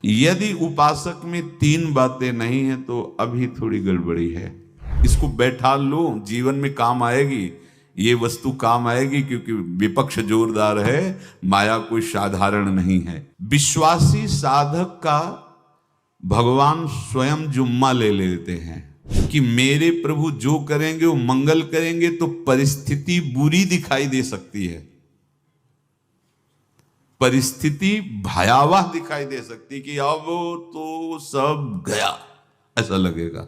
यदि उपासक में तीन बातें नहीं है तो अभी थोड़ी गड़बड़ी है। इसको बैठा लो, जीवन में काम आएगी, ये वस्तु काम आएगी, क्योंकि विपक्ष जोरदार है, माया कोई साधारण नहीं है। विश्वासी साधक का भगवान स्वयं जुम्मा ले लेते हैं कि मेरे प्रभु जो करेंगे वो मंगल करेंगे। तो परिस्थिति बुरी दिखाई दे सकती है, परिस्थिति भयावह दिखाई दे सकती कि अब तो सब गया ऐसा लगेगा,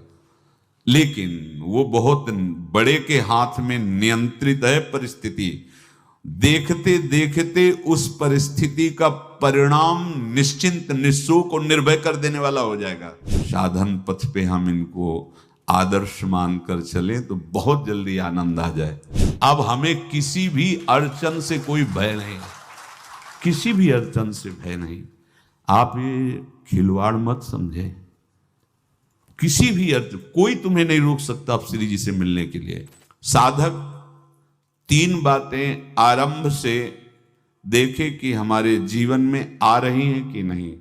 लेकिन वो बहुत बड़े के हाथ में नियंत्रित है परिस्थिति। देखते देखते उस परिस्थिति का परिणाम निश्चिंत, निःशोक और निर्भय कर देने वाला हो जाएगा। साधन पथ पे हम इनको आदर्श मानकर चले तो बहुत जल्दी आनंद आ जाए। अब हमें किसी भी अड़चन से कोई भय नहीं, किसी भी अड़चन से भय नहीं। आप ये खिलवाड़ मत समझे, किसी भी अर्थ कोई तुम्हें नहीं रोक सकता आप श्री जी से मिलने के लिए। साधक तीन बातें आरंभ से देखे कि हमारे जीवन में आ रही हैं कि नहीं।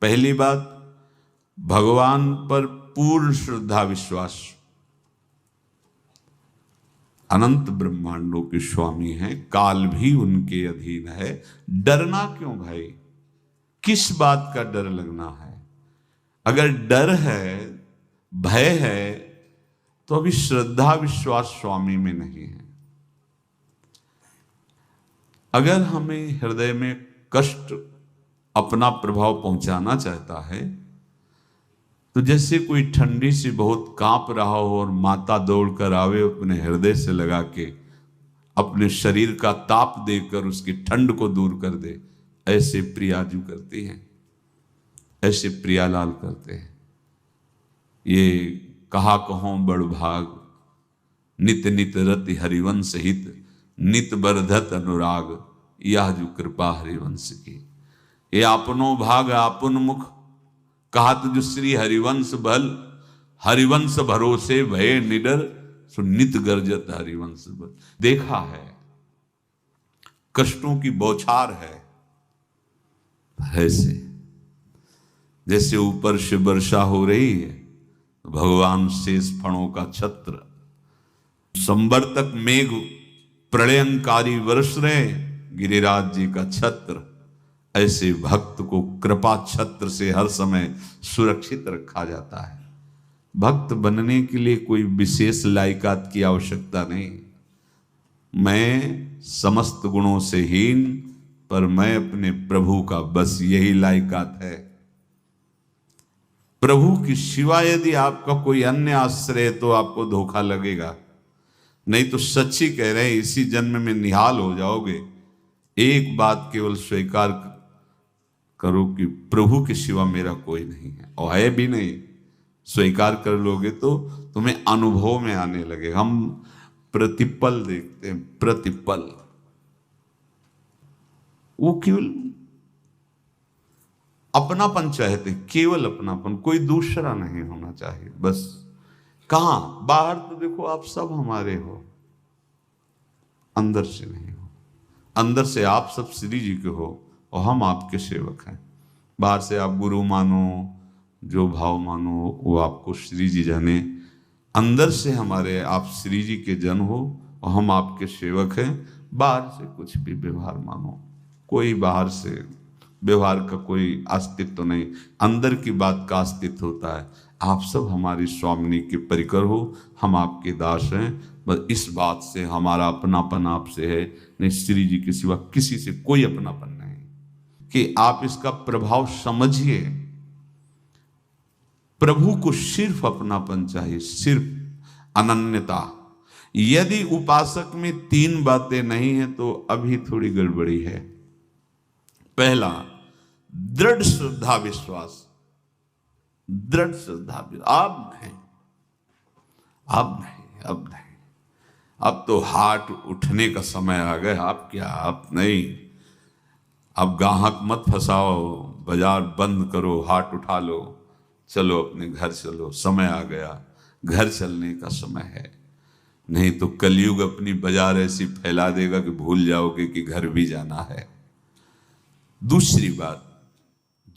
पहली बात, भगवान पर पूर्ण श्रद्धा विश्वास। अनंत ब्रह्मांडों के स्वामी हैं, काल भी उनके अधीन है। डरना क्यों भाई, किस बात का डर लगना है? अगर डर है, भय है, तो अभी श्रद्धा विश्वास स्वामी में नहीं है। अगर हमें हृदय में कष्ट अपना प्रभाव पहुंचाना चाहता है तो जैसे कोई ठंडी से बहुत कांप रहा हो और माता दौड़कर आवे, अपने हृदय से लगा के अपने शरीर का ताप देकर उसकी ठंड को दूर कर दे, ऐसे प्रियाजू करती हैं, ऐसे प्रियालाल करते हैं। ये कहा कहो बड़ भाग, नित नित रति हरिवंश हित, नित बरधत अनुराग, यह जो कृपा हरिवंश की। ये अपनो भाग आपन मुख, कहा जो श्री हरिवंश बल, हरिवंश भरोसे भय निडर, सो नित गर्जत हरिवंश बल। देखा है, कष्टों की बौछार है, ऐसे जैसे ऊपर से वर्षा हो रही है, भगवान शेष फणों का छत्र, संवर्तक मेघ प्रलयंकारी वर्ष रहे, गिरिराज जी का छत्र। ऐसे भक्त को कृपा छत्र से हर समय सुरक्षित रखा जाता है। भक्त बनने के लिए कोई विशेष लायकात की आवश्यकता नहीं। मैं समस्त गुणों से हीन, पर मैं अपने प्रभु का, बस यही लायकात है। प्रभु की सिवा यदि आपका कोई अन्य आश्रय तो आपको धोखा लगेगा। नहीं तो सच्ची कह रहे हैं, इसी जन्म में निहाल हो जाओगे। एक बात केवल स्वीकार करो कि प्रभु के सिवा मेरा कोई नहीं है, और है भी नहीं। स्वीकार कर लोगे तो तुम्हें अनुभव में आने लगे। हम प्रतिपल देखते हैं, प्रतिपल, वो केवल अपनापन चाहते, केवल अपनापन, कोई दूसरा नहीं होना चाहिए बस। कहां बाहर तो देखो आप सब हमारे हो, अंदर से नहीं हो। अंदर से आप सब श्री जी के हो और हम आपके सेवक हैं। बाहर से आप गुरु मानो, जो भाव मानो, वो आपको श्री जी जाने। अंदर से हमारे आप श्री जी के जन हो और हम आपके सेवक हैं। बाहर से कुछ भी व्यवहार मानो, कोई बाहर से व्यवहार का कोई अस्तित्व नहीं, अंदर की बात का अस्तित्व होता है। आप सब हमारी स्वामिनी के परिकर हो, हम आपके दास हैं। बस इस बात से हमारा अपनापन आपसे है, नहीं श्री जी के सिवा किसी से कोई अपनापन नहीं। कि आप इसका प्रभाव समझिए। प्रभु को सिर्फ अपनापन चाहिए, सिर्फ अनन्यता। यदि उपासक में तीन बातें नहीं है तो अभी थोड़ी गड़बड़ी है। पहला, दृढ़ श्रद्धा विश्वास। दृढ़ श्रद्धा, अब नहीं, अब नहीं, अब नहीं, अब तो हाथ उठने का समय आ गया। अब क्या, अब नहीं, अब गाहक मत फंसाओ, बाजार बंद करो, हाथ उठा लो, चलो अपने घर चलो, समय आ गया, घर चलने का समय है। नहीं तो कलयुग अपनी बाजार ऐसी फैला देगा कि भूल जाओगे कि घर भी जाना है। दूसरी बात,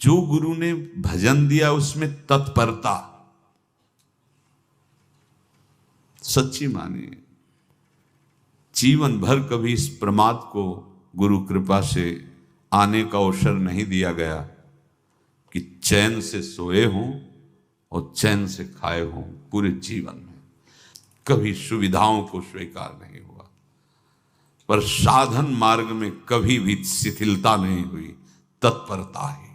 जो गुरु ने भजन दिया उसमें तत्परता, सच्ची मानिए। जीवन भर कभी इस प्रमाद को गुरु कृपा से आने का अवसर नहीं दिया गया कि चैन से सोए हों और चैन से खाए हों। पूरे जीवन में कभी सुविधाओं को स्वीकार नहीं हुआ, पर साधन मार्ग में कभी भी शिथिलता नहीं हुई, तत्परता ही।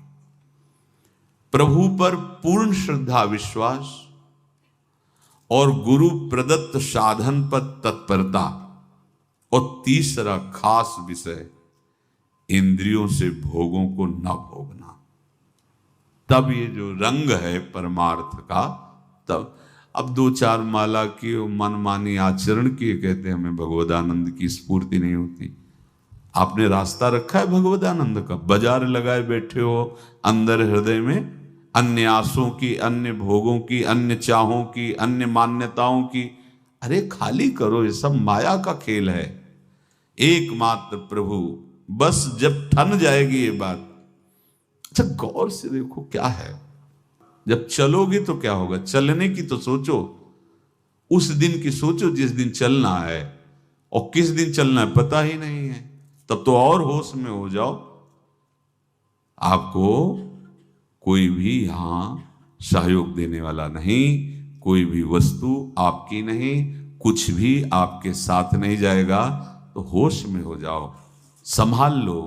प्रभु पर पूर्ण श्रद्धा विश्वास और गुरु प्रदत्त साधन पर तत्परता, और तीसरा खास विषय इंद्रियों से भोगों को न भोगना। तब ये जो रंग है परमार्थ का, तब अब 2-4 माला की मनमानी आचरण किए कहते हैं हमें भगवदानंद की स्फूर्ति नहीं होती। आपने रास्ता रखा है भगवदानंद का, बाजार लगाए बैठे हो अंदर हृदय में, अन्य आसों की, अन्य भोगों की, अन्य चाहों की, अन्य मान्यताओं की। अरे खाली करो, ये सब माया का खेल है। एकमात्र प्रभु, बस जब ठन जाएगी ये बात। अच्छा गौर से देखो क्या है, जब चलोगे तो क्या होगा, चलने की तो सोचो, उस दिन की सोचो जिस दिन चलना है, और किस दिन चलना है पता ही नहीं है, तब तो और होश में हो जाओ। आपको कोई भी यहां सहयोग देने वाला नहीं, कोई भी वस्तु आपकी नहीं, कुछ भी आपके साथ नहीं जाएगा। तो होश में हो जाओ, संभाल लो,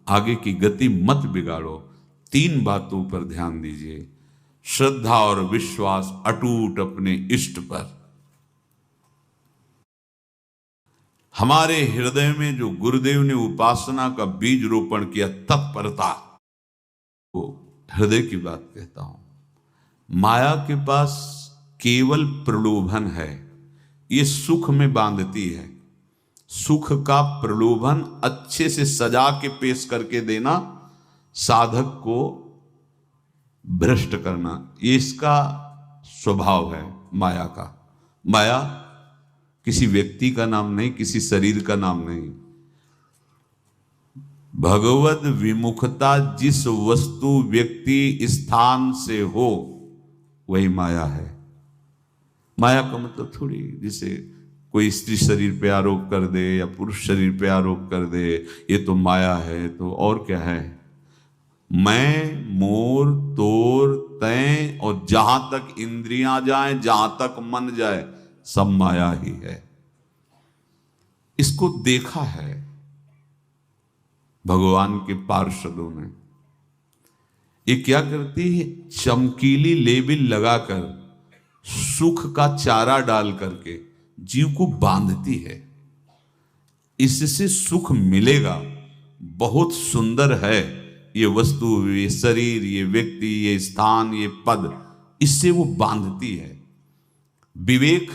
आगे की गति मत बिगाड़ो। 3 बातों पर ध्यान दीजिए, श्रद्धा और विश्वास अटूट अपने इष्ट पर। हमारे हृदय में जो गुरुदेव ने उपासना का बीज रोपण किया, तत्परता, वो हृदय की बात कहता हूं। माया के पास केवल प्रलोभन है, ये सुख में बांधती है। सुख का प्रलोभन अच्छे से सजा के पेश करके देना, साधक को भ्रष्ट करना, ये इसका स्वभाव है माया का। माया किसी व्यक्ति का नाम नहीं, किसी शरीर का नाम नहीं। भगवद विमुखता जिस वस्तु व्यक्ति स्थान से हो वही माया है। माया का मतलब थोड़ी जैसे कोई स्त्री शरीर पे आरोप कर दे या पुरुष शरीर पे आरोप कर दे, ये तो माया है, तो और क्या है। मैं, मोर, तोर, तय और जहां तक इंद्रियां जाएं, जहां तक मन जाए, सब माया ही है। इसको देखा है भगवान के पार्षदों ने। ये क्या करती है, चमकीली लेबिल लगाकर, सुख का चारा डाल करके जीव को बांधती है। इससे सुख मिलेगा, बहुत सुंदर है ये वस्तु, ये शरीर, ये व्यक्ति, ये स्थान, ये पद, इससे वो बांधती है। विवेक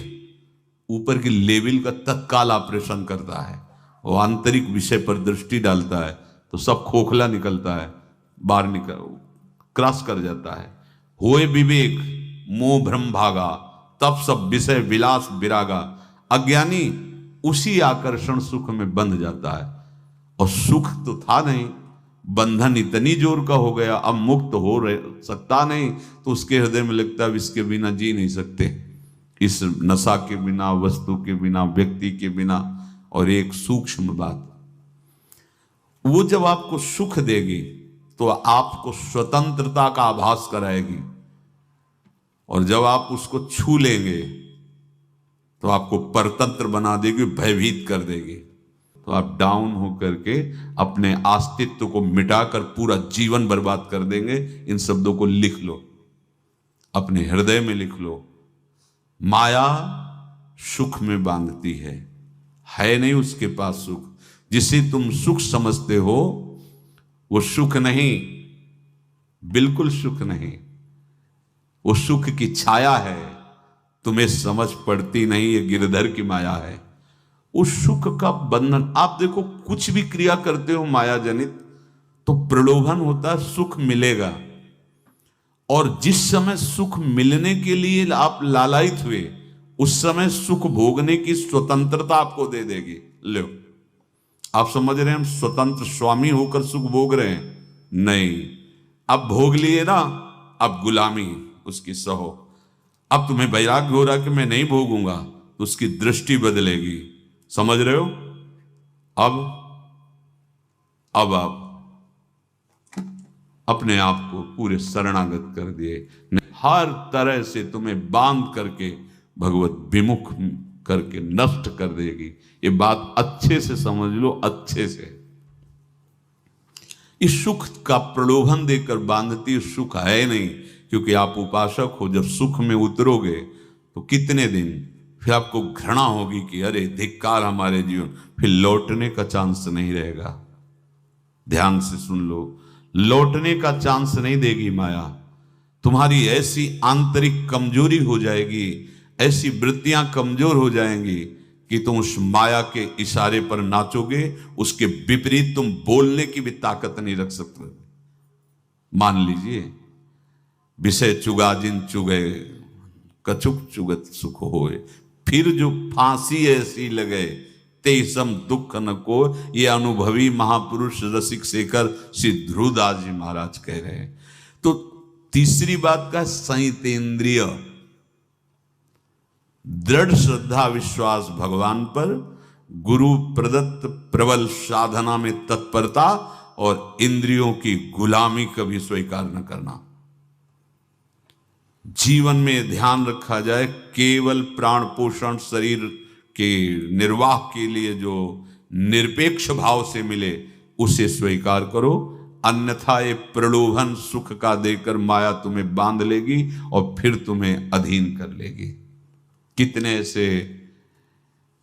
ऊपर की लेवल का तत्काल ऑपरेशन करता है, वो आंतरिक विषय पर दृष्टि डालता है तो सब खोखला निकलता है, बाहर निकल क्रॉस कर जाता है। होए विवेक मोह भ्रम भागा, तब सब विषय विलास विरागा। अज्ञानी उसी आकर्षण सुख में बंध जाता है, और सुख तो था नहीं, बंधन इतनी जोर का हो गया, अब मुक्त हो सकता नहीं, तो उसके हृदय में लगता है इसके बिना जी नहीं सकते, इस नशा के बिना, वस्तु के बिना, व्यक्ति के बिना। और एक सूक्ष्म बात, वो जब आपको सुख देगी तो आपको स्वतंत्रता का आभास कराएगी, और जब आप उसको छू लेंगे तो आपको परतंत्र बना देगी, भयभीत कर देगी। तो आप डाउन होकर के अपने अस्तित्व को मिटाकर पूरा जीवन बर्बाद कर देंगे। इन शब्दों को लिख लो, अपने हृदय में लिख लो। माया सुख में बांधती है नहीं उसके पास सुख। जिसे तुम सुख समझते हो वो सुख नहीं, बिल्कुल सुख नहीं, वो सुख की छाया है, तुम्हें समझ पड़ती नहीं, ये गिरधर की माया है। उस सुख का बंधन, आप देखो कुछ भी क्रिया करते हो माया जनित तो प्रलोभन होता है, सुख मिलेगा, और जिस समय सुख मिलने के लिए आप लालायित हुए, उस समय सुख भोगने की स्वतंत्रता आपको दे देगी। लो, आप समझ रहे हैं हम स्वतंत्र स्वामी होकर सुख भोग रहे हैं? नहीं, अब भोग लिए ना, अब गुलामी उसकी सहो। अब तुम्हें वैराग्य हो रहा कि मैं नहीं भोगूंगा, तो उसकी दृष्टि बदलेगी। समझ रहे हो? अब आप अपने आप को पूरे शरणागत कर दिए, हर तरह से तुम्हें बांध करके भगवत विमुख करके नष्ट कर देगी। ये बात अच्छे से समझ लो, अच्छे से। इस सुख का प्रलोभन देकर बांधती सुख है नहीं, क्योंकि आप उपासक हो। जब सुख में उतरोगे तो कितने दिन फिर आपको घृणा होगी कि अरे धिक्कार हमारे जीवन, फिर लौटने का चांस नहीं रहेगा। ध्यान से सुन लो, लौटने का चांस नहीं देगी माया। तुम्हारी ऐसी आंतरिक कमजोरी हो जाएगी, ऐसी वृत्तियां कमजोर हो जाएंगी कि तुम उस माया के इशारे पर नाचोगे, उसके विपरीत तुम बोलने की भी ताकत नहीं रख सकते। मान लीजिए, विषय चुगा जिन चुगे, कछुक चुगत सुख होए, फिर जो फांसी ऐसी लगे तेसम दुख न को। ये अनुभवी महापुरुष रसिक शेखर श्री ध्रुवदास जी महाराज कह रहे हैं। तो तीसरी बात का संयतेंद्रिय, दृढ़ श्रद्धा विश्वास भगवान पर, गुरु प्रदत्त प्रबल साधना में तत्परता, और इंद्रियों की गुलामी कभी स्वीकार न करना। जीवन में ध्यान रखा जाए, केवल प्राण पोषण शरीर के निर्वाह के लिए जो निरपेक्ष भाव से मिले उसे स्वीकार करो, अन्यथा ये प्रलोभन सुख का देकर माया तुम्हें बांध लेगी और फिर तुम्हें अधीन कर लेगी। कितने ऐसे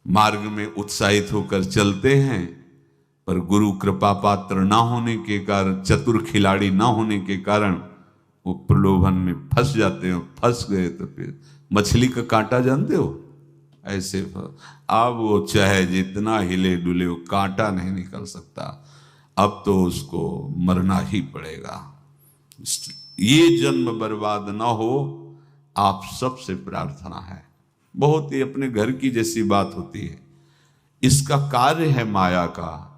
मार्ग में उत्साहित होकर चलते हैं, पर गुरु कृपा पात्र ना होने के कारण, चतुर खिलाड़ी ना होने के कारण वो प्रलोभन में फंस जाते हो। फंस गए तो फिर मछली का कांटा जानते हो, ऐसे अब वो चाहे जितना हिले डुले, वो कांटा नहीं निकल सकता। अब तो उसको मरना ही पड़ेगा। ये जन्म बर्बाद ना हो, आप सबसे प्रार्थना है। बहुत ही अपने घर की जैसी बात होती है। इसका कार्य है माया का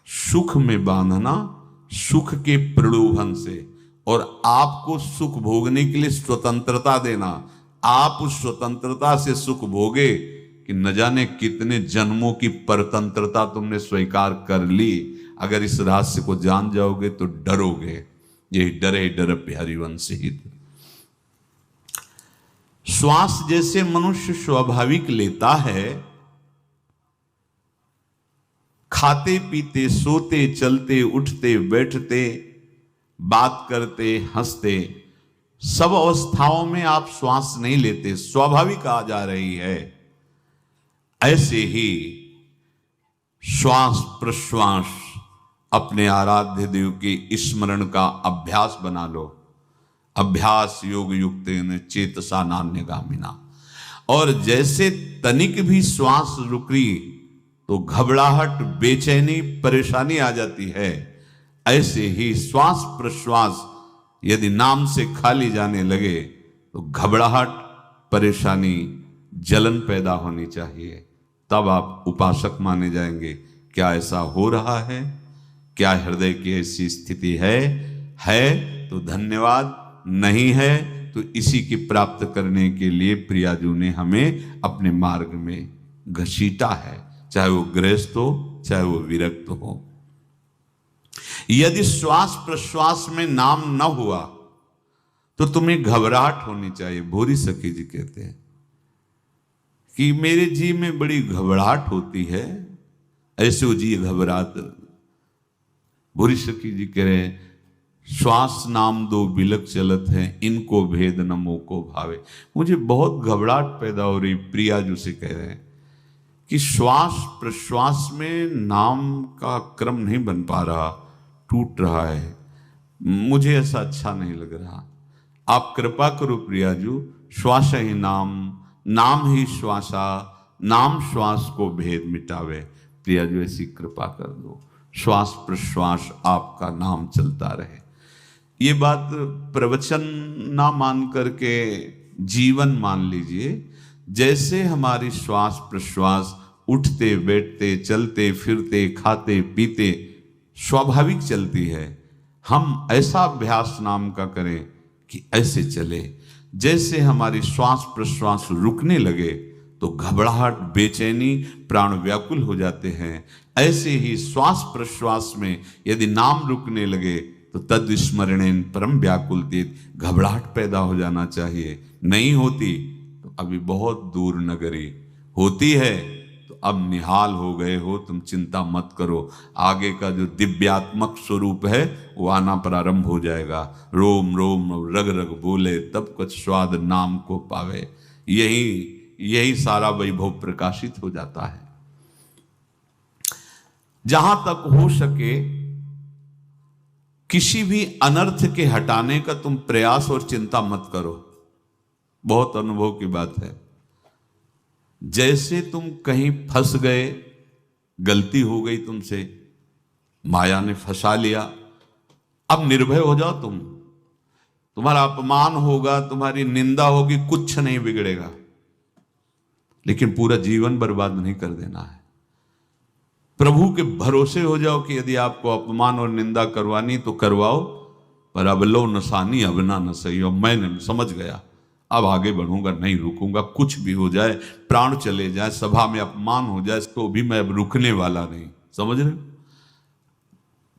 सुख में बांधना, सुख के प्रलोभन से, और आपको सुख भोगने के लिए स्वतंत्रता देना। आप उस स्वतंत्रता से सुख भोगे कि न जाने कितने जन्मों की परतंत्रता तुमने स्वीकार कर ली। अगर इस रहस्य को जान जाओगे तो डरोगे। यही डरे डर हरिवंश हित। श्वास जैसे मनुष्य स्वाभाविक लेता है, खाते पीते सोते चलते उठते बैठते बात करते हंसते, सब अवस्थाओं में आप श्वास नहीं लेते, स्वाभाविक आ जा रही है। ऐसे ही श्वास प्रश्वास अपने आराध्य देव के स्मरण का अभ्यास बना लो। अभ्यास योग युक्तेन चेतसा नान्यगामिना। और जैसे तनिक भी श्वास रुकी तो घबराहट, बेचैनी, परेशानी आ जाती है, ऐसे ही श्वास प्रश्वास यदि नाम से खाली जाने लगे तो घबराहट, परेशानी, जलन पैदा होनी चाहिए। तब आप उपासक माने जाएंगे। क्या ऐसा हो रहा है? क्या हृदय की ऐसी स्थिति है तो धन्यवाद, नहीं है तो इसी की प्राप्त करने के लिए प्रियाजू ने हमें अपने मार्ग में घसीटा है, चाहे वो गृहस्थ हो चाहे वो विरक्त हो। यदि श्वास प्रश्वास में नाम न हुआ तो तुम्हें घबराहट होनी चाहिए। भूरी सखी जी कहते हैं कि मेरे जी में बड़ी घबराहट होती है, ऐसे वो जी घबरात। भूरी सखी जी कह रहे हैं, श्वास नाम दो बिलक चलत है, इनको भेद न मोको भावे। मुझे बहुत घबराहट पैदा हो रही। प्रियाजू से कह रहे हैं कि श्वास प्रश्वास में नाम का क्रम नहीं बन पा रहा, टूट रहा है, मुझे ऐसा अच्छा नहीं लग रहा। आप कृपा करो प्रियाजू, श्वास ही नाम, नाम ही श्वासा, नाम श्वास को भेद मिटावे। प्रियाजू ऐसी कृपा कर दो, श्वास प्रश्वास आपका नाम चलता रहे। ये बात प्रवचन ना मान करके जीवन मान लीजिए। जैसे हमारी श्वास प्रश्वास उठते बैठते चलते फिरते खाते पीते स्वाभाविक चलती है, हम ऐसा अभ्यास नाम का करें कि ऐसे चले, जैसे हमारी श्वास प्रश्वास रुकने लगे तो घबराहट, बेचैनी, प्राण व्याकुल हो जाते हैं, ऐसे ही श्वास प्रश्वास में यदि नाम रुकने लगे तो तद स्मरणेन परम व्याकुल तीत, घबराहट पैदा हो जाना चाहिए। नहीं होती तो अभी बहुत दूर नगरी, होती है तो अब निहाल हो गए हो, तुम चिंता मत करो। आगे का जो दिव्यात्मक स्वरूप है वो आना प्रारंभ हो जाएगा। रोम रोम रग रग बोले तब कुछ स्वाद नाम को पावे, यही सारा वैभव प्रकाशित हो जाता है। जहां तक हो सके किसी भी अनर्थ के हटाने का तुम प्रयास और चिंता मत करो। बहुत अनुभव की बात है। जैसे तुम कहीं फंस गए, गलती हो गई तुमसे, माया ने फंसा लिया, अब निर्भय हो जाओ। तुम्हारा अपमान होगा, तुम्हारी निंदा होगी, कुछ नहीं बिगड़ेगा, लेकिन पूरा जीवन बर्बाद नहीं कर देना है। प्रभु के भरोसे हो जाओ कि यदि आपको अपमान और निंदा करवानी तो करवाओ, पर अब लो नसानी अब ना न सही हो। मैंने समझ गया, अब आगे बढ़ूंगा, नहीं रुकूंगा, कुछ भी हो जाए, प्राण चले जाए, सभा में अपमान हो जाए, तो भी मैं अब रुकने वाला नहीं। समझ रहे?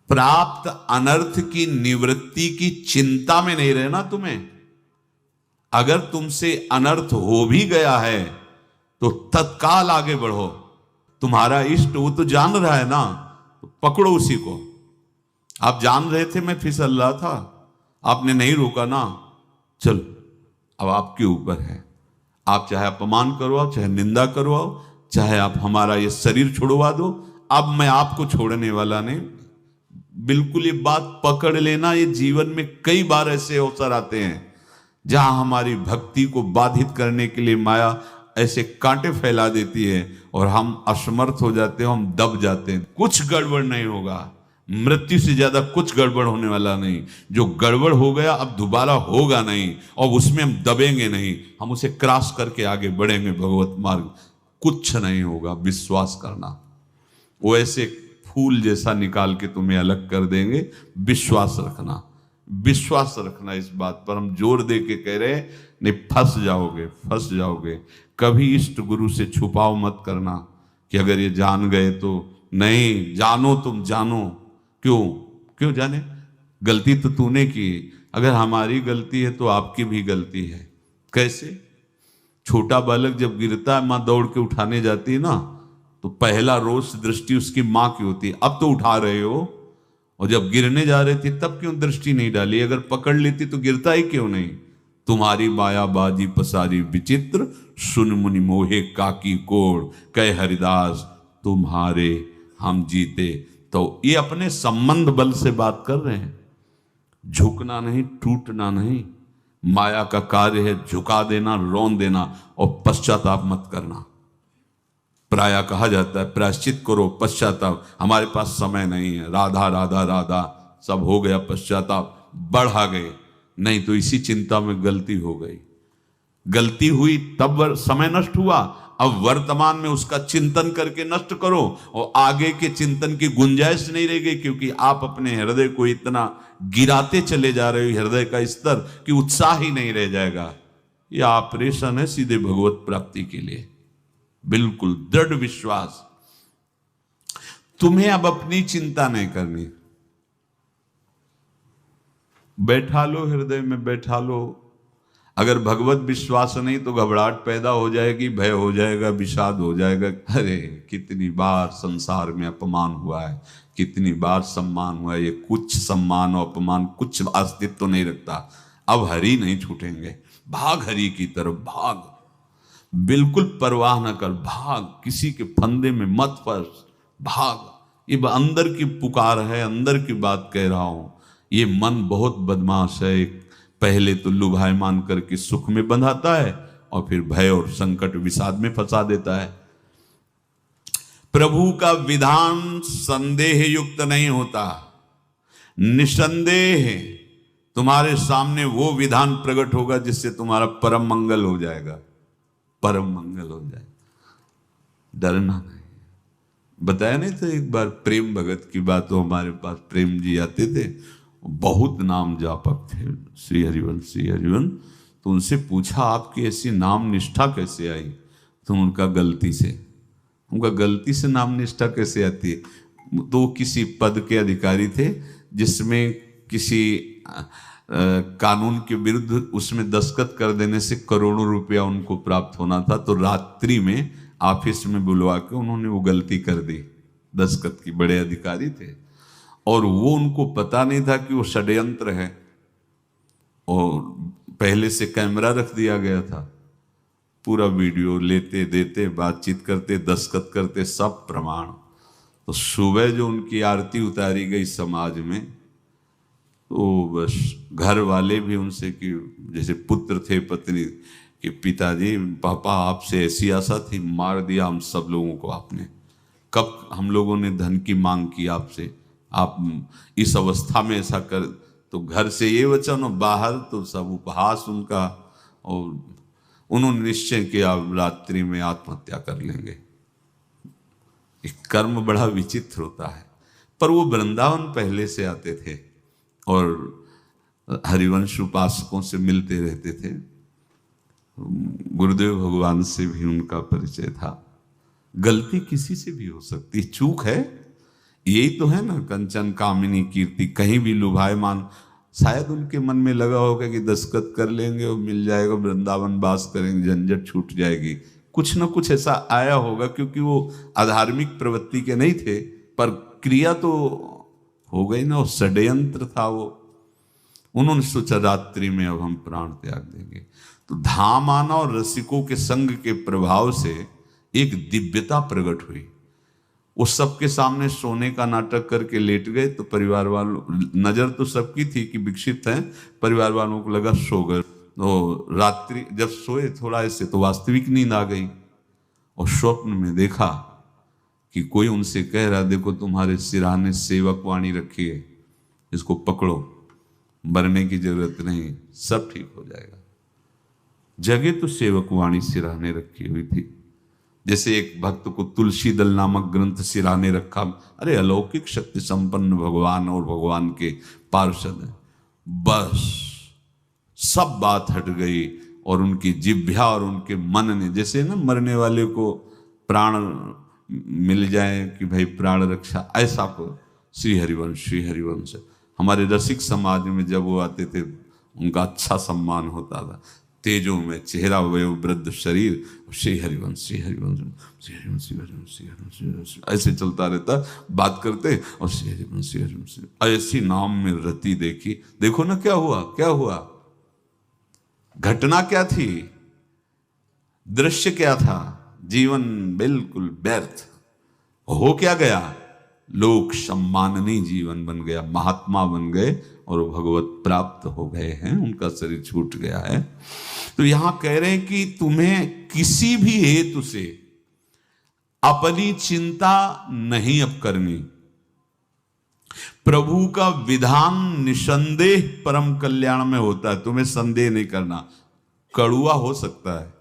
प्राप्त अनर्थ की निवृत्ति की चिंता में नहीं रहना तुम्हें। अगर तुमसे अनर्थ हो भी गया है तो तत्काल आगे बढ़ो। तुम्हारा इष्ट वो तो जान रहा है ना, तो पकड़ो उसी को। आप जान रहे थे मैं फिसल रहा था, आपने नहीं रोका ना, चलो अब आपके ऊपर है। आप चाहे अपमान करवाओ, चाहे निंदा करवाओ, चाहे आप हमारा ये शरीर छुड़वा दो, अब मैं आपको छोड़ने वाला नहीं। बिल्कुल ये बात पकड़ लेना। ये जीवन में कई बार ऐसे अवसर आते हैं जहां हमारी भक्ति को बाधित करने के लिए माया ऐसे कांटे फैला देती है और हम असमर्थ हो जाते हैं, हम दब जाते हैं। कुछ गड़बड़ नहीं होगा, मृत्यु से ज्यादा कुछ गड़बड़ होने वाला नहीं। जो गड़बड़ हो गया अब दोबारा होगा नहीं, और उसमें हम दबेंगे नहीं, हम उसे क्रॉस करके आगे बढ़ेंगे भगवत मार्ग। कुछ नहीं होगा, विश्वास करना। वो ऐसे फूल जैसा निकाल के तुम्हें अलग कर देंगे। विश्वास रखना, विश्वास रखना। इस बात पर हम जोर दे के कह रहे हैं, नहीं फंस जाओगे, फंस जाओगे। कभी इष्ट गुरु से छुपाओ मत करना कि अगर ये जान गए तो। नहीं, जानो, तुम जानो। क्यों जाने? गलती तो तूने की। अगर हमारी गलती है तो आपकी भी गलती है। कैसे? छोटा बालक जब गिरता है, माँ दौड़ के उठाने जाती है ना, तो पहला रोष दृष्टि उसकी माँ की होती है। अब तो उठा रहे हो, और जब गिरने जा रहे थे तब क्यों दृष्टि नहीं डाली? अगर पकड़ लेती तो गिरता ही क्यों नहीं? तुम्हारी माया बाजी पसारी विचित्र, सुन मुनि मोहे काकी कोड़, कह हरिदास तुम्हारे हम जीते। तो ये अपने संबंध बल से बात कर रहे हैं। झुकना नहीं, टूटना नहीं। माया का कार्य है झुका देना, रौन देना, और पश्चाताप मत करना। प्राय कहा जाता है प्रायश्चित करो, पश्चाताप। हमारे पास समय नहीं है। राधा राधा राधा सब हो गया, पश्चाताप बढ़ा गए। नहीं तो इसी चिंता में गलती हो गई, गलती हुई तब समय नष्ट हुआ। अब वर्तमान में उसका चिंतन करके नष्ट करो, और आगे के चिंतन की गुंजाइश नहीं रह गई, क्योंकि आप अपने हृदय को इतना गिराते चले जा रहे हो, हृदय का स्तर, कि उत्साह ही नहीं रह जाएगा। यह ऑपरेशन है सीधे भगवत प्राप्ति के लिए। बिल्कुल दृढ़ विश्वास। तुम्हें अब अपनी चिंता नहीं करनी। बैठा लो, हृदय में बैठा लो। अगर भगवत विश्वास नहीं तो घबराहट पैदा हो जाएगी, भय हो जाएगा, विषाद हो जाएगा। अरे कितनी बार संसार में अपमान हुआ है, कितनी बार सम्मान हुआ है। ये कुछ सम्मान और अपमान कुछ अस्तित्व तो नहीं रखता। अब हरि नहीं छूटेंगे। भाग हरि की तरफ, भाग। बिल्कुल परवाह न कर, भाग। किसी के फंदे में मत फंस, भाग। ये अंदर की पुकार है, अंदर की बात कह रहा हूं। ये मन बहुत बदमाश है। पहले तो लुभायमान करके सुख में बंधाता है, और फिर भय और संकट विषाद में फंसा देता है। प्रभु का विधान संदेह युक्त नहीं होता। निसंदेह तुम्हारे सामने वो विधान प्रकट होगा जिससे तुम्हारा परम मंगल हो जाएगा, परम मंगल हो जाएगा। डरना नहीं। बताया नहीं था एक बार प्रेम भगत की बात? तो हमारे पास प्रेम जी आते थे, बहुत नाम जापक थे श्री हरिवंश। तो उनसे पूछा आपकी ऐसी नाम निष्ठा कैसे आई? तो उनका गलती से नाम निष्ठा कैसे आती है? तो किसी पद के अधिकारी थे जिसमें किसी कानून के विरुद्ध उसमें दस्तखत कर देने से करोड़ों रुपया उनको प्राप्त होना था। तो रात्रि में ऑफिस में बुलवा के उन्होंने वो गलती कर दी। दस्तखत की बड़े अधिकारी थे और वो उनको पता नहीं था कि वो षड्यंत्र है, और पहले से कैमरा रख दिया गया था। पूरा वीडियो लेते देते, बातचीत करते, दस्तखत करते, सब प्रमाण। तो सुबह जो उनकी आरती उतारी गई समाज में, तो बस घर वाले भी उनसे कि जैसे पुत्र थे पत्नी कि पिताजी पापा आपसे ऐसी आशा थी, मार दिया हम सब लोगों को आपने। कब हम लोगों ने धन की मांग की आपसे, आप इस अवस्था में ऐसा कर। तो घर से ये वचन और बाहर तो सब उपहास उनका, और उन्होंने निश्चय किया रात्रि में आत्महत्या कर लेंगे। एक कर्म बड़ा विचित्र होता है। पर वो वृंदावन पहले से आते थे और हरिवंश उपासकों से मिलते रहते थे। गुरुदेव भगवान से भी उनका परिचय था। गलती किसी से भी हो सकती, चूक है, यही तो है ना। कंचन कामिनी कीर्ति, कहीं भी लुभायमान। शायद उनके मन में लगा होगा कि दस्तखत कर लेंगे और मिल जाएगा, वृंदावन वास करेंगे, झंझट छूट जाएगी। कुछ ना कुछ ऐसा आया होगा, क्योंकि वो अधार्मिक प्रवृत्ति के नहीं थे, पर क्रिया तो हो गई ना, वो षड्यंत्र था वो। उन्होंने सोचा रात्रि में अब हम प्राण त्याग देंगे। तो धाम आना और रसिकों के संग के प्रभाव से एक दिव्यता प्रकट हुई। वो सबके सामने सोने का नाटक करके लेट गए। तो परिवार वालों, नजर तो सबकी थी कि विक्षिप्त हैं, परिवार वालों को लगा सो गए। तो रात्रि जब सोए थोड़ा ऐसे, तो वास्तविक नींद आ गई और स्वप्न में देखा कि कोई उनसे कह रहा, देखो तुम्हारे सिरहाने सेवक वाणी रखी है, इसको पकड़ो, मरने की जरूरत नहीं, सब ठीक हो जाएगा। जगह तो सेवक वाणी सिरहाने रखी हुई थी। जैसे एक भक्त को तुलसी दल नामक ग्रंथ सिरहाने रखा। अरे अलौकिक शक्ति संपन्न भगवान और भगवान के पार्षद हैं। बस सब बात हट गई और उनकी जिह्वा और उनके मन ने, जैसे ना मरने वाले को प्राण मिल जाए कि भाई प्राण रक्षा, ऐसा को श्री हरिवंश हमारे रसिक समाज में जब वो आते थे उनका अच्छा सम्मान होता था। तेजों में चेहरा, वयोवृद्ध शरीर, श्री हरिवंश ऐसे चलता रहता, बात करते और श्री हरिवंश ऐसी नाम में रति देखी। देखो ना क्या हुआ, घटना क्या थी, दृश्य क्या था। जीवन बिल्कुल व्यर्थ हो क्या गया, लोक सम्माननीय जीवन बन गया, महात्मा बन गए और भगवत प्राप्त हो गए हैं, उनका शरीर छूट गया है। तो यहां कह रहे हैं कि तुम्हें किसी भी हेतु से अपनी चिंता नहीं अब करनी। प्रभु का विधान निसंदेह परम कल्याण में होता है, तुम्हें संदेह नहीं करना। कड़ुआ हो सकता है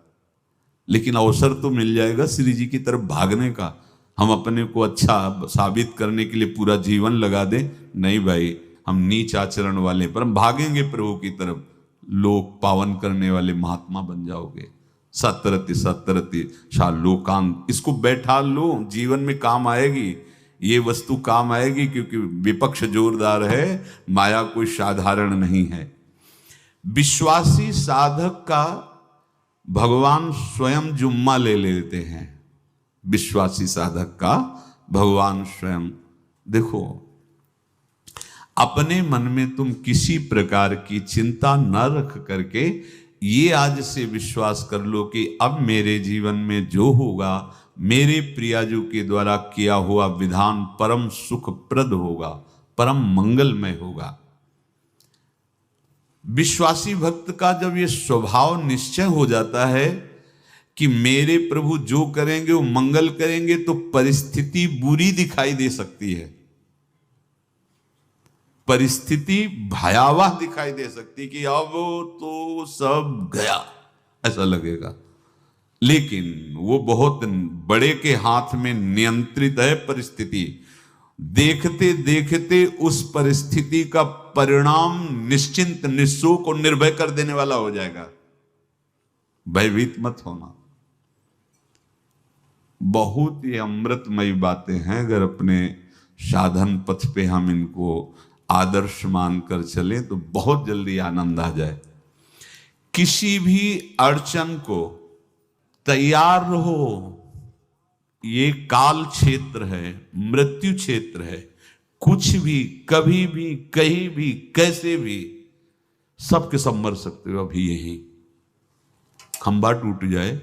लेकिन अवसर तो मिल जाएगा श्री जी की तरफ भागने का। हम अपने को अच्छा साबित करने के लिए पूरा जीवन लगा दें, नहीं भाई, हम नीच आचरण वाले पर हम भागेंगे प्रभु की तरफ, लोक पावन करने वाले महात्मा बन जाओगे। सतरति शाह लोकांत, इसको बैठा लो, जीवन में काम आएगी, ये वस्तु काम आएगी, क्योंकि विपक्ष जोरदार है, माया कोई साधारण नहीं है। विश्वासी साधक का भगवान स्वयं जुम्मा ले लेते हैं। विश्वासी साधक का भगवान स्वयं, देखो अपने मन में तुम किसी प्रकार की चिंता न रख करके ये आज से विश्वास कर लो कि अब मेरे जीवन में जो होगा, मेरे प्रियाजू के द्वारा किया हुआ विधान परम सुखप्रद होगा, परम मंगलमय होगा। विश्वासी भक्त का जब ये स्वभाव निश्चय हो जाता है कि मेरे प्रभु जो करेंगे वो मंगल करेंगे, तो परिस्थिति बुरी दिखाई दे सकती है, परिस्थिति भयावह दिखाई दे सकती कि अब तो सब गया, ऐसा लगेगा। लेकिन वो बहुत बड़े के हाथ में नियंत्रित है परिस्थिति। देखते देखते उस परिस्थिति का परिणाम निश्चिंत, निःशोक और निर्भय कर देने वाला हो जाएगा। भयभीत मत होना। बहुत ही अमृतमयी बातें हैं, अगर अपने साधन पथ पे हम इनको आदर्श मानकर चलें तो बहुत जल्दी आनंद आ जाए। किसी भी अड़चन को तैयार रहो। ये काल क्षेत्र है, मृत्यु क्षेत्र है। कुछ भी, कभी भी, कहीं भी, कैसे भी, सब के सब मर सकते हो। अभी यही खंबा टूट जाए,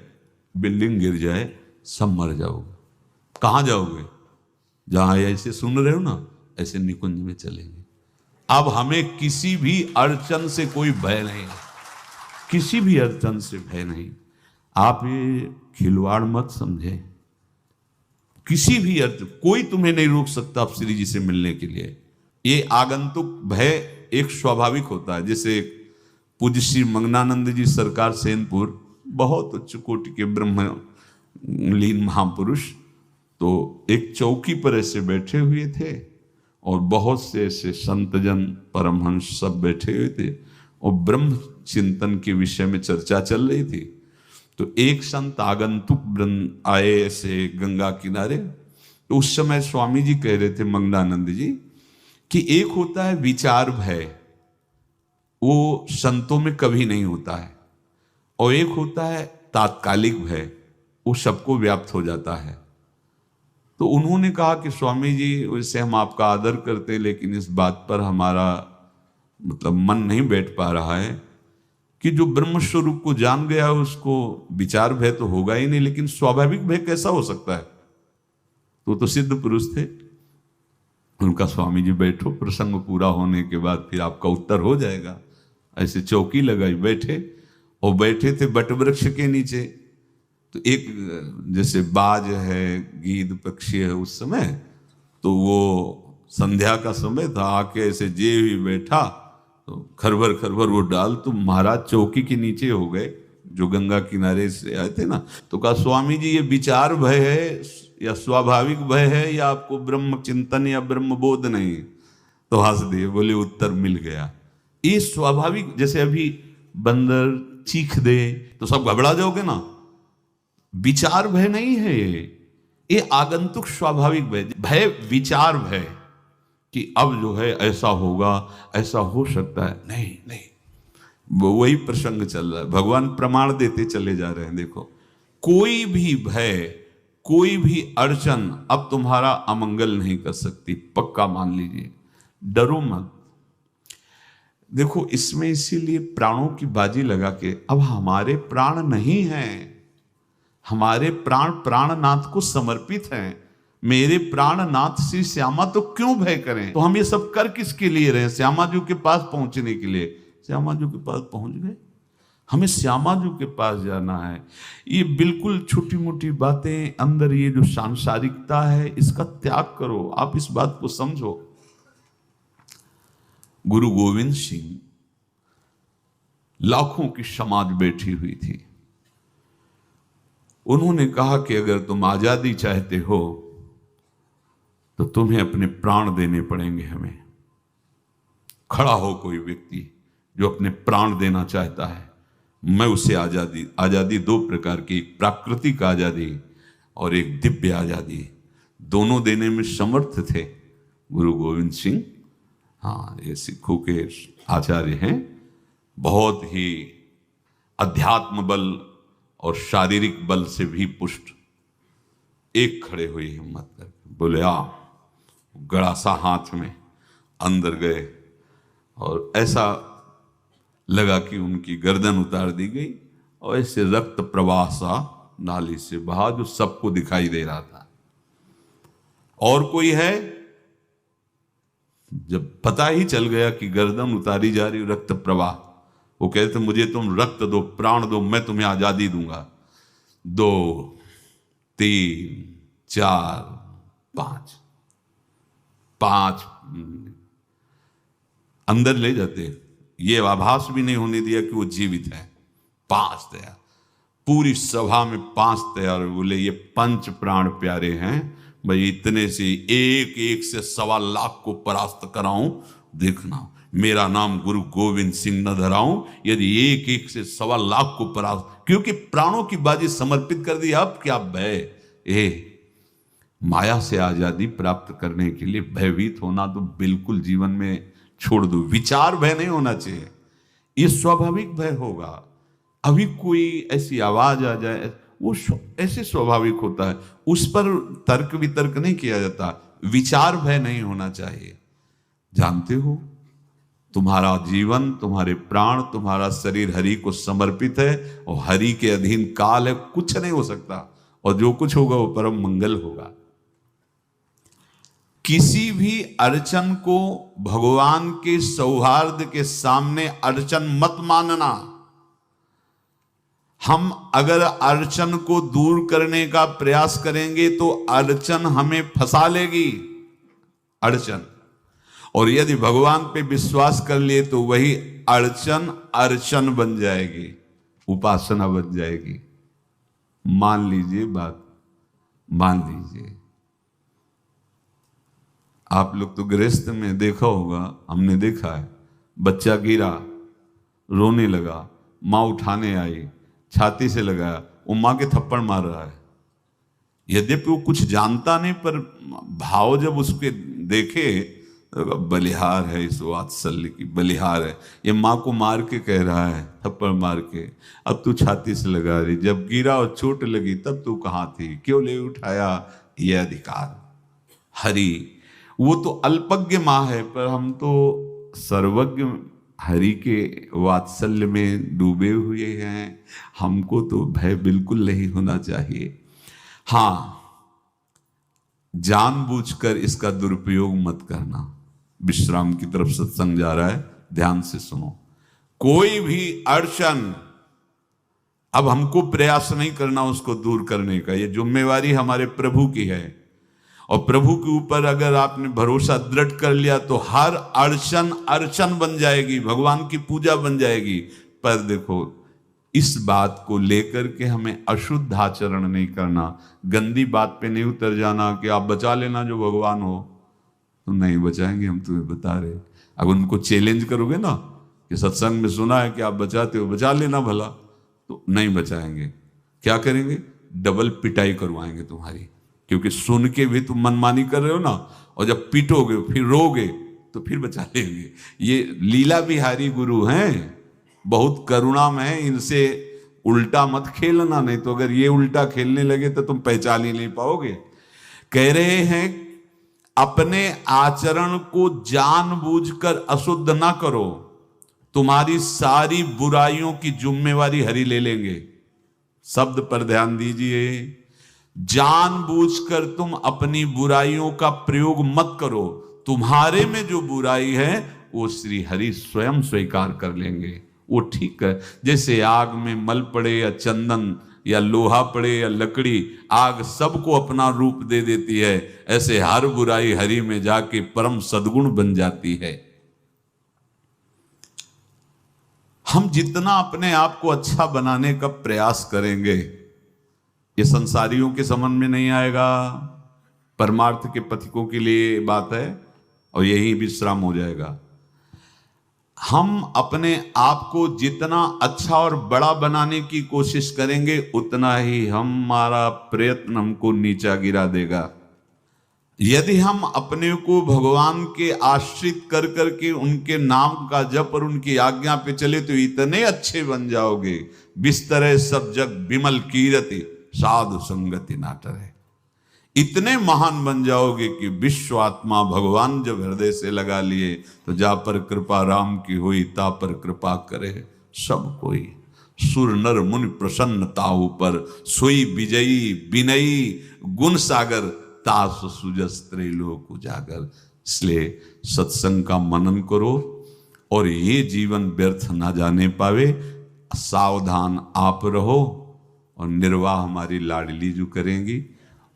बिल्डिंग गिर जाए, सब मर जाओगे। कहां जाओगे? जहां ऐसे सुन रहे हो ना, ऐसे निकुंज में चलेंगे। अब हमें किसी भी अड़चन से कोई भय नहीं, किसी भी अड़चन से भय नहीं। आप ये खिलवाड़ मत समझे। किसी भी अर्थ कोई तुम्हें नहीं रोक सकता आप श्री जी से मिलने के लिए। ये आगंतुक भय एक स्वाभाविक होता है। जैसे पूज्य श्री मंगनानंद जी सरकार सेनपुर, बहुत उच्च कोटि के ब्रह्मलीन महापुरुष, तो एक चौकी पर ऐसे बैठे हुए थे और बहुत से ऐसे संतजन, परमहंस सब बैठे हुए थे और ब्रह्म चिंतन के विषय में चर्चा चल रही थी। तो एक संत आगंतुक वृंद आए ऐसे गंगा किनारे। तो उस समय स्वामी जी कह रहे थे, मंगनानंद जी, कि एक होता है विचार भय, वो संतों में कभी नहीं होता है, और एक होता है तात्कालिक भय, वो सबको व्याप्त हो जाता है। तो उन्होंने कहा कि स्वामी जी, वैसे हम आपका आदर करते हैं, लेकिन इस बात पर हमारा मतलब मन नहीं बैठ पा रहा है कि जो ब्रह्म स्वरूप को जान गया उसको विचार भय तो होगा ही नहीं, लेकिन स्वाभाविक भय कैसा हो सकता है? तो सिद्ध पुरुष थे। उनका स्वामी जी बैठो, प्रसंग पूरा होने के बाद फिर आपका उत्तर हो जाएगा। ऐसे चौकी लगाई, बैठे, और बैठे थे बट वृक्ष के नीचे। तो एक जैसे बाज है, गीद पक्षी है, उस समय तो वो संध्या का समय था, आके ऐसे जे ही बैठा तो खरबर खरबर वो डाल, तो महाराज चौकी के नीचे हो गए, जो गंगा किनारे से आए थे ना। तो कहा, स्वामी जी ये विचार भय है या स्वाभाविक भय है, या आपको ब्रह्म चिंतन या ब्रह्म बोध नहीं? तो हंस दिए, बोले उत्तर मिल गया। ये स्वाभाविक, जैसे अभी बंदर चीख दे तो सब घबरा जाओगे ना, विचार भय नहीं है ये आगंतुक स्वाभाविक भय। भय विचार भय कि अब जो है ऐसा होगा, ऐसा हो सकता है, नहीं नहीं, वही प्रसंग चल रहा है। भगवान प्रमाण देते चले जा रहे हैं। देखो, कोई भी भय, कोई भी अड़चन अब तुम्हारा अमंगल नहीं कर सकती, पक्का मान लीजिए। डरो मत। देखो, इसमें इसीलिए प्राणों की बाजी लगा के, अब हमारे प्राण नहीं हैं, हमारे प्राण प्राणनाथ को समर्पित हैं। मेरे प्राणनाथ श्री श्यामा, तो क्यों भय करें? तो हम ये सब कर किसके लिए रहे? श्यामा जी के पास पहुंचने के लिए। श्यामा जी के पास पहुंच गए, हमें श्यामा जी के पास जाना है। ये बिल्कुल छोटी मोटी बातें, अंदर ये जो सांसारिकता है, इसका त्याग करो। आप इस बात को समझो। गुरु गोविंद सिंह, लाखों की समाज बैठी हुई थी। उन्होंने कहा कि अगर तुम आजादी चाहते हो तो तुम्हें अपने प्राण देने पड़ेंगे। हमें खड़ा हो कोई व्यक्ति जो अपने प्राण देना चाहता है, मैं उसे आजादी दो प्रकार की, एक प्राकृतिक आजादी और एक दिव्य आजादी, दोनों देने में समर्थ थे गुरु गोविंद सिंह। हाँ, ये सिखों के आचार्य हैं, बहुत ही अध्यात्म बल और शारीरिक बल से भी पुष्ट। एक खड़े हुए हिम्मत करके बोले, आ, गड़ासा हाथ में अंदर गए और ऐसा लगा कि उनकी गर्दन उतार दी गई और ऐसे रक्त प्रवाह सा नाली से बहा, जो सबको दिखाई दे रहा था। और कोई है? जब पता ही चल गया कि गर्दन उतारी जा रही, रक्त प्रवाह, वो कहते, मुझे तुम रक्त दो, प्राण दो, मैं तुम्हें आजादी दूंगा। 2 3 4 5 अंदर ले जाते, ये आभास भी नहीं होने दिया कि वो जीवित है। 5 तैयार, पूरी सभा में 5 तैयार। बोले, ये पंच प्राण प्यारे हैं भाई, इतने से एक एक से 1.25 लाख को परास्त कराऊं, देखना मेरा नाम गुरु गोविंद सिंह न धराऊं, यदि एक एक से 1.25 को परास्त, क्योंकि प्राणों की बाजी समर्पित कर दी। अब क्या भय, माया से आजादी प्राप्त करने के लिए भयभीत होना तो बिल्कुल जीवन में छोड़ दो। विचार भय नहीं होना चाहिए, ये स्वाभाविक भय होगा। अभी कोई ऐसी आवाज आ जाए, वो ऐसे स्वाभाविक होता है, उस पर तर्क वितर्क नहीं किया जाता। विचार भय नहीं होना चाहिए। जानते हो, तुम्हारा जीवन, तुम्हारे प्राण, तुम्हारा शरीर हरि को समर्पित है और हरि के अधीन काल है, कुछ नहीं हो सकता, और जो कुछ होगा वो परम मंगल होगा। किसी भी अड़चन को भगवान के सौहार्द के सामने अड़चन मत मानना। हम अगर अड़चन को दूर करने का प्रयास करेंगे तो अड़चन हमें फंसा लेगी, अड़चन। और यदि भगवान पे विश्वास कर लिए तो वही अड़चन अर्चन बन जाएगी, उपासना बन जाएगी। मान लीजिए बात, मान लीजिए आप लोग तो गृहस्थ में देखा होगा, हमने देखा है, बच्चा गिरा, रोने लगा, माँ उठाने आई, छाती से लगाया, वो माँ के थप्पड़ मार रहा है। यद्यपि वो कुछ जानता नहीं, पर भाव जब उसके देखे, बलिहार है इस वात्सल्य की, बलिहार है, ये माँ को मार के कह रहा है, थप्पड़ मार के, अब तू छाती से लगा रही, जब गिरा और चोट लगी तब तू कहाँ थी, क्यों ले उठाया? ये अधिकार हरि, वो तो अल्पज्ञ माँ है, पर हम तो सर्वज्ञ हरि के वात्सल्य में डूबे हुए हैं। हमको तो भय बिल्कुल नहीं होना चाहिए। हाँ, जानबूझकर इसका दुरुपयोग मत करना। विश्राम की तरफ सत्संग जा रहा है, ध्यान से सुनो। कोई भी अड़चन, अब हमको प्रयास नहीं करना उसको दूर करने का, ये जिम्मेवारी हमारे प्रभु की है। और प्रभु के ऊपर अगर आपने भरोसा दृढ़ कर लिया तो हर अड़चन अर्चन बन जाएगी, भगवान की पूजा बन जाएगी। पर देखो, इस बात को लेकर के हमें अशुद्ध आचरण नहीं करना, गंदी बात पे नहीं उतर जाना कि आप बचा लेना जो भगवान हो। तो नहीं बचाएंगे, हम तुम्हें बता रहे। अगर उनको चैलेंज करोगे ना कि सत्संग में सुना है कि आप बचाते हो, बचा लेना भला, तो नहीं बचाएंगे। क्या करेंगे? डबल पिटाई करवाएंगे तुम्हारी, क्योंकि सुन के भी तुम मनमानी कर रहे हो ना, और जब पीटोगे फिर रोगे तो फिर बचा लेंगे। ये लीला बिहारी गुरु हैं, बहुत करुणा में है, इनसे उल्टा मत खेलना, नहीं तो अगर ये उल्टा खेलने लगे तो तुम पहचान ही नहीं पाओगे। कह रहे हैं अपने आचरण को जानबूझकर अशुद्ध ना करो, तुम्हारी सारी बुराइयों की जिम्मेवारी हरि ले लेंगे। शब्द पर ध्यान दीजिए, जानबूझकर तुम अपनी बुराइयों का प्रयोग मत करो, तुम्हारे में जो बुराई है वो श्री हरि स्वयं स्वीकार कर लेंगे। वो ठीक है, जैसे आग में मल पड़े या चंदन या लोहा पड़े या लकड़ी, आग सबको अपना रूप दे देती है, ऐसे हर बुराई हरि में जाके परम सद्गुण बन जाती है। हम जितना अपने आप को अच्छा बनाने का प्रयास करेंगे, ये संसारियों के समझ में नहीं आएगा, परमार्थ के पथिकों के लिए बात है, और यही विश्राम हो जाएगा। हम अपने आप को जितना अच्छा और बड़ा बनाने की कोशिश करेंगे, उतना ही हमारा प्रयत्न हमको नीचा गिरा देगा। यदि हम अपने को भगवान के आश्रित कर करके उनके नाम का जप और उनकी आज्ञा पे चले तो इतने अच्छे बन जाओगे, बिस्तरे सब जग विमल कीरति साधु संगति नाटर है। इतने महान बन जाओगे कि विश्व आत्मा भगवान जब हृदय से लगा लिए तो जा पर कृपा राम की हुई, ता पर कृपा करे सब कोई। सुर नर मुनि प्रसन्नता ऊपर, सोई विजयी विनयी गुण सागर, तास सुजस त्रैलोक उजागर। इसलिए सत्संग का मनन करो और ये जीवन व्यर्थ ना जाने पावे, सावधान आप रहो, और निर्वाह हमारी लाडली जू करेंगी।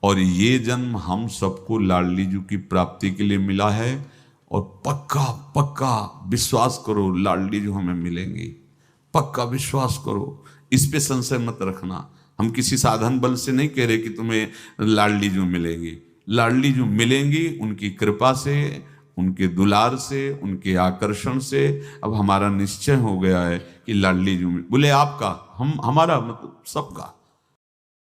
और ये जन्म हम सबको लाडली जू की प्राप्ति के लिए मिला है, और पक्का पक्का विश्वास करो लाडली जू हमें मिलेंगी, पक्का विश्वास करो, इस पे संशय मत रखना। हम किसी साधन बल से नहीं कह रहे कि तुम्हें लाडली जू मिलेंगी, लाडली जू मिलेंगी उनकी कृपा से, उनके दुलार से, उनके आकर्षण से अब हमारा निश्चय हो गया है कि लाडली जी बोले आपका, हमारा मतलब सबका।